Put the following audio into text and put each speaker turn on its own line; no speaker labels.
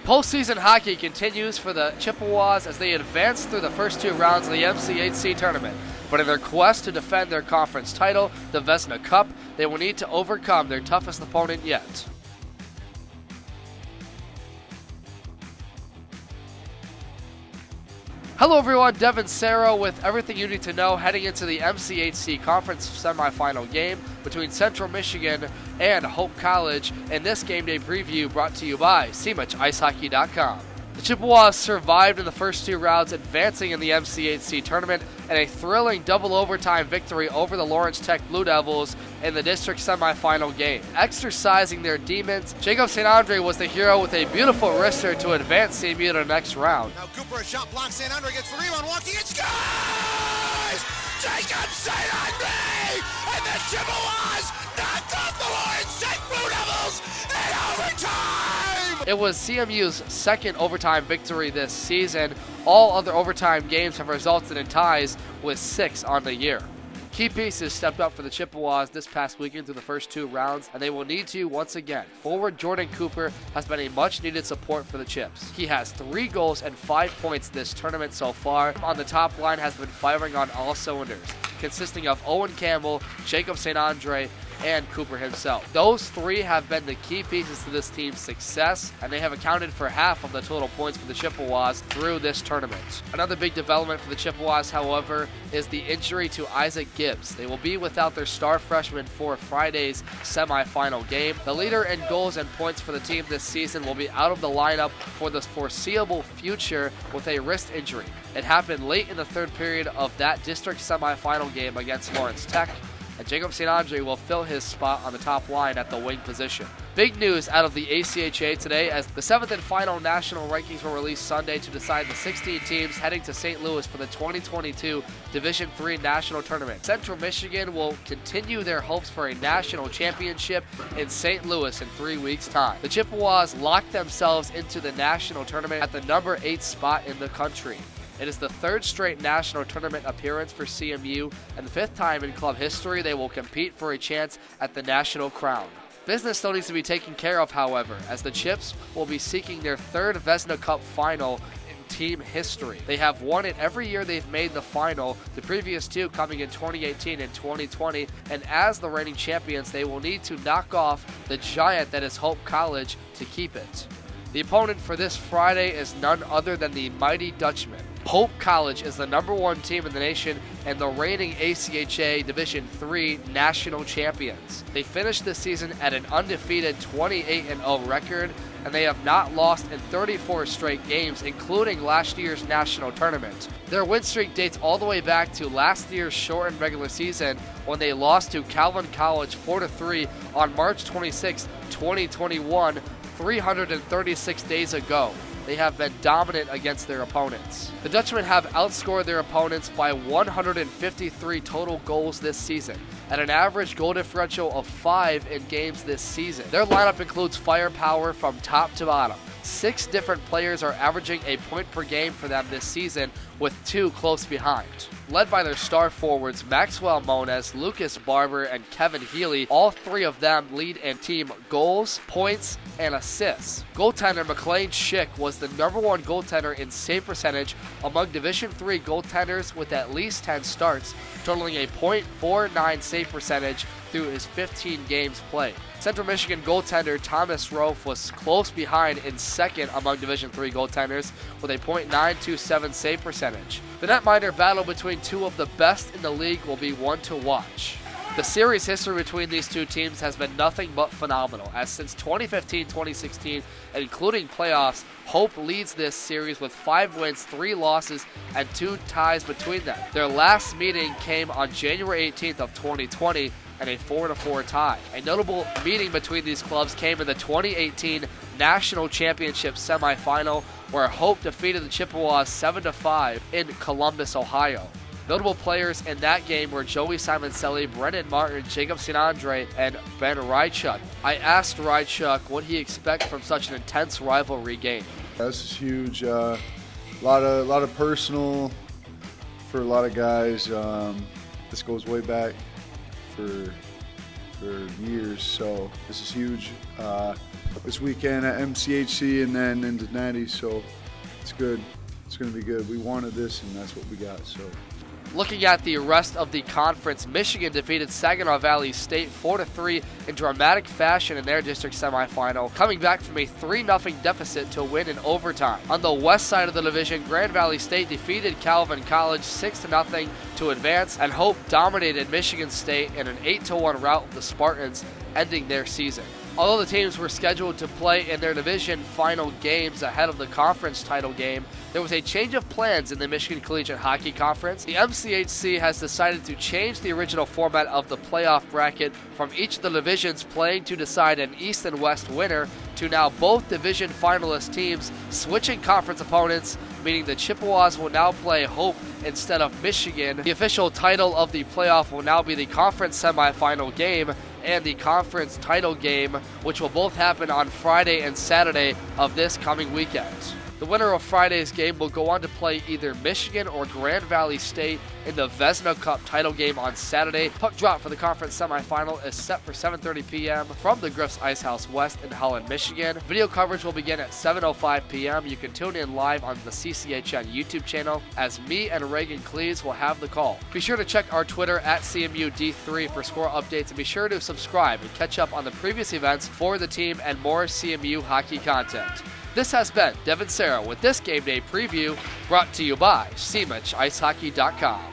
Postseason hockey continues for the Chippewas as they advance through the first 2 rounds of the MCHC tournament. But in their quest to defend their conference title, the Vezina Cup, they will need to overcome their toughest opponent yet. Hello everyone, Devin Serra with everything you need to know heading into the MCHC Conference Semifinal game between Central Michigan and Hope College, and this game day preview brought to you by CMUicehockey.com. The Chippewas survived in the first 2 rounds, advancing in the MCHC tournament, and a thrilling double overtime victory over the Lawrence Tech Blue Devils in the district semifinal game. Exercising their demons, Jacob St. Andre was the hero with a beautiful wrister to advance CMU to the next round.
Now Cooper, a shot block, St. Andre gets the rebound, walking, it scores! Jacob St. Andre! And the Chippewas knocked off the Lawrence Tech Blue Devils in overtime!
It was CMU's second overtime victory this season. All other overtime games have resulted in ties with 6 on the year. Key pieces stepped up for the Chippewas this past weekend through the first 2 rounds, and they will need to once again. Forward Jordan Cooper has been a much-needed support for the Chips. He has 3 goals and 5 points this tournament so far. On the top line has been firing on all cylinders, consisting of Owen Campbell, Jacob St. Andre, and Cooper himself. Those 3 have been the key pieces to this team's success, and they have accounted for half of the total points for the Chippewas through this tournament. Another big development for the Chippewas, however, is the injury to Isaac Gibbs. They will be without their star freshman for Friday's semifinal game. The leader in goals and points for the team this season will be out of the lineup for the foreseeable future with a wrist injury. It happened late in the 3rd period of that district semifinal game against Lawrence Tech, and Jacob St. Andre will fill his spot on the top line at the wing position. Big news out of the ACHA today as the 7th and final national rankings were released Sunday to decide the 16 teams heading to St. Louis for the 2022 Division III National Tournament. Central Michigan will continue their hopes for a national championship in St. Louis in 3 weeks' time. The Chippewas locked themselves into the national tournament at the number 8 spot in the country. It is the 3rd straight national tournament appearance for CMU, and the 5th time in club history they will compete for a chance at the national crown. Business still needs to be taken care of, however, as the Chips will be seeking their 3rd Vezina Cup final in team history. They have won it every year they've made the final, the previous 2 coming in 2018 and 2020, and as the reigning champions, they will need to knock off the giant that is Hope College to keep it. The opponent for this Friday is none other than the mighty Dutchmen. Hope College is the number 1 team in the nation and the reigning ACHA Division III national champions. They finished this season at an undefeated 28-0 record, and they have not lost in 34 straight games, including last year's national tournament. Their win streak dates all the way back to last year's shortened regular season when they lost to Calvin College 4-3 on March 26, 2021, 336 days ago. They have been dominant against their opponents. The Dutchmen have outscored their opponents by 153 total goals this season, at an average goal differential of 5 in games this season. Their lineup includes firepower from top to bottom. 6 different players are averaging a point per game for them this season, with 2 close behind. Led by their star forwards Maxwell Moniz, Lucas Barber, and Kevin Healy, all 3 of them lead in team goals, points, and assists. Goaltender McLean Schick was the number 1 goaltender in save percentage among Division III goaltenders with at least 10 starts, totaling a .49 save percentage through his 15 games played. Central Michigan goaltender Thomas Rofe was close behind in 2nd among Division III goaltenders with a .927 save percentage. The netminder battle between 2 of the best in the league will be one to watch. The series history between these 2 teams has been nothing but phenomenal, as since 2015-2016, including playoffs, Hope leads this series with 5 wins, 3 losses, and 2 ties between them. Their last meeting came on January 18th of 2020, and a 4-4 tie. A notable meeting between these clubs came in the 2018 National Championship semifinal, where Hope defeated the Chippewas 7-5 in Columbus, Ohio. Notable players in that game were Joey Simoncelli, Brendan Martin, Jacob St. Andre, and Ben Rychuk. I asked Rychuk what he expects from such an intense rivalry game.
This is huge. A lot of personal for a lot of guys. This goes way back for years, so this is huge. this weekend at MCHC and then into Natty, so it's good. It's going to be good. We wanted this, and that's what we got. So.
Looking at the rest of the conference, Michigan defeated Saginaw Valley State 4-3 in dramatic fashion in their district semifinal, coming back from a 3-0 deficit to win in overtime. On the west side of the division, Grand Valley State defeated Calvin College 6-0 to advance, and Hope dominated Michigan State in an 8-1 rout of the Spartans, ending their season. Although the teams were scheduled to play in their division final games ahead of the conference title game, there was a change of plans in the Michigan Collegiate Hockey Conference. The MCHC has decided to change the original format of the playoff bracket from each of the divisions playing to decide an East and West winner to now both division finalist teams switching conference opponents, meaning the Chippewas will now play Hope instead of Michigan. The official title of the playoff will now be the conference semifinal game and the conference title game, which will both happen on Friday and Saturday of this coming weekend. The winner of Friday's game will go on to play either Michigan or Grand Valley State in the Vezina Cup title game on Saturday. Puck drop for the conference semifinal is set for 7:30 p.m. from the Griff's Ice House West in Holland, Michigan. Video coverage will begin at 7:05 p.m. You can tune in live on the CCHN YouTube channel as me and Reagan Cleves will have the call. Be sure to check our Twitter at CMUD3 for score updates, and be sure to subscribe and catch up on the previous events for the team and more CMU hockey content. This has been Devin Serra with this Game Day preview brought to you by CMUIceHockey.com.